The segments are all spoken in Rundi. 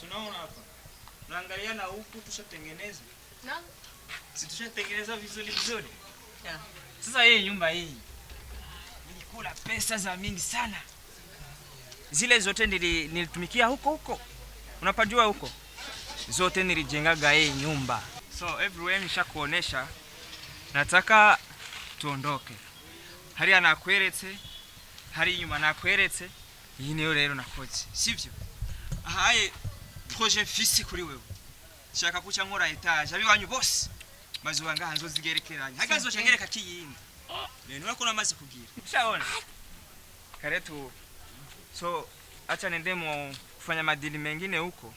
Tunaona hapa. Naangalia na huku tushatengeneza. Na? Si tushatengeneza vizuri. Yeah. Sasa hii nyumba hii nilikula pesa za mingi sana. Zile zote nilitumikia huko. Unapajua huko? Zote nilijengaga hii nyumba. So everywhere nishakuonesha. Nataka tuondoke. Hari anakweretse, hari nyuma nakweretse. Iyi niyo rero nakoze. Sivyo? Ahaye projet fisi kuri wewe. Shaka kuca nkora etage. Abiwanyu boss. Mazubanga hanzo zigerekeranye. Hagazo shangereka kiyindi. Neno nako namaze kugira. Ushaona? Karetu. So acha nendemo kufanya madili mengine huko.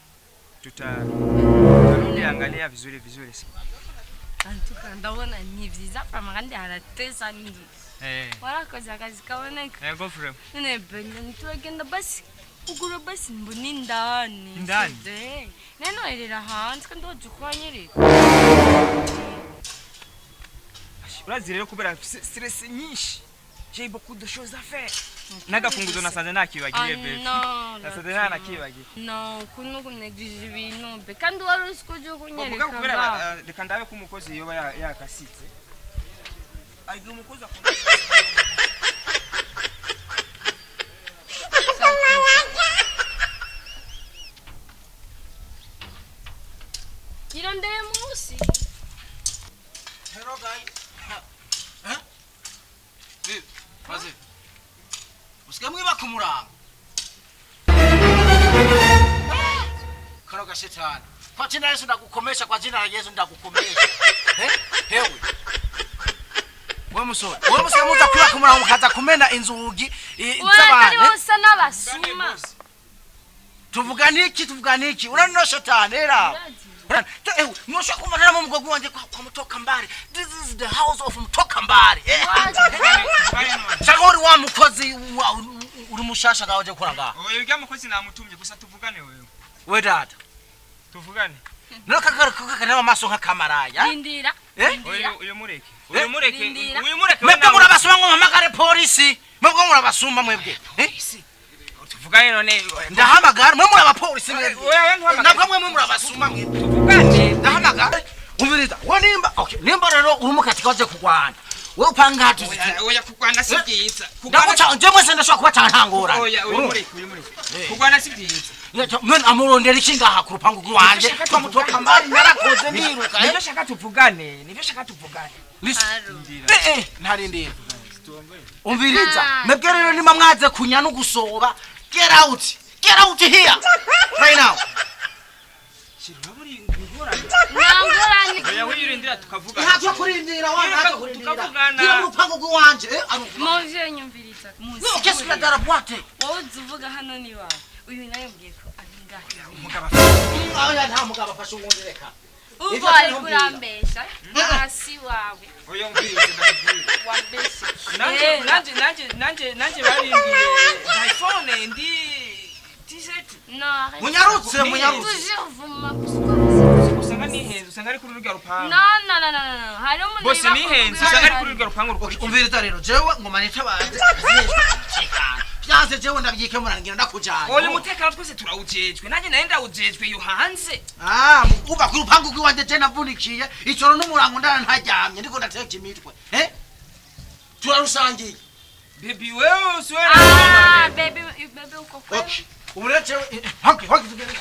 Tutarudi angalia vizuri. Antuka ndaona ni vyiza pamagandi haratesa ndu. Warakoze akazi kaboneka. Go for him. Nene bende nitwagenda basi. Ugura basi mbuni ndani. Ndani? Neno erera hanze kandi ojukwanyere. Urazi rero kubera stress nyinshi. J'ai beaucoup de choses à faire. Naga funguzo nasanze nakibagiye bebe. Nasanze nakibagiye. No, kuno kuneglige ibintu be kandi warusiko je kunyereka. Muga kubera reka ndabe ko umukozi yoba yakasitse. Ayiga umukozi akunda. Irondeye musi. Hello guys. Maze. Usikamwiba kumuranga. Karoga shetani. Kwa jina la Yesu ndakukomesha, kwa jina la Yesu ndakukomesha. Hewe. Wewe musore muza kwiba kumuranga mukaza kumena inzugi z'abantu. Wewe usa n'abasuma. Tuvugane iki? Urano shetani era. Mwosha kumarana mu mugogo wanje kwa mutoka mbari. This is the house of mutoka mbari. Chagori wa mukozi uri mushasha gaje kuranga. Oyo ujya mukozi namutumye gusa tuvugane wewe. We dad. Tuvugane. No kakana amaso nka kamaraya. Ndindira. Uyo mureke. Mwebwe murabasuma ngo mpamagare polisi. Mwebwe murabasuma mwebwe. Tuvugane none ndahamagara mwe murabapolisi mwebwe. Nabwo mwe murabasuma mwebwe. Tuvugane. Ndahamagara. Umviriza. Wonimba. Okay. Nimba rero urimo katika waje kugwana. Wewe upanga hatu. Oya kugwana sibyiza. Ndakuca nje mwese ndashaka kuba cyantangura. Oya mureke. Kugwana sibyiza. Mwen amurondera iki ngaha ku rupangu rwanje kwa mutoka mbari narakoze niruka. Nibyo shaka tuvugane. Ntarindira. Umviriza. Mwebwe rero nima mwaze kunya no gusoba. Get out here. Right now. Shiraburi ngorane. Oya wirindira tukavugana. Ntabyo kurindira wanga kurindira. Tukavugana. Kira rupangu rwanje Muje nyumviriza muzi. No qu'est-ce que la boîte? Wowe uvuga hano ni wawe. Uyu nayo mbwiye ko aringahe. Umugabo. Oya nta mugabo afashe umwongereka. Ubu ari kurambesha. Hasi wawe. Oya mbirize ndakubwira. Wambeshe. Nanje barimbiye iPhone ndi t-shirt. No. Munyarutse. Tujuvuma Usanga nihenze, usanga ari kuri rugya rupangu. No. Hari umuntu bose nihenze, usanga ari kuri rugya rupangu ruko. Umviriza rero jewe ngoma nitabaze. Byanze jewe ndabyike murangira ndakujana. Oya umutekano twese turawujejwe. Nanjye naenda ujejwe yo hanze. Uba ku rupangu rwanje je navunikiye. Icoro n'umurango ndana ntajyamye ndiko ndateka imitwe. Turarusangiye. Baby wewe uswera. Baby uko kwa. Okay. Umuretse hoki tugende.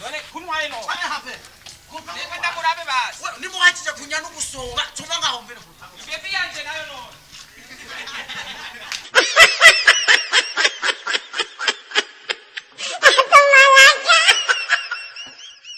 None kunwaye no. Aya hape. Nenda murabe basi. Ni muhakije kunya no gusoba. Tuva ngaho mbere ku rupangu. Baby yanje nayo no.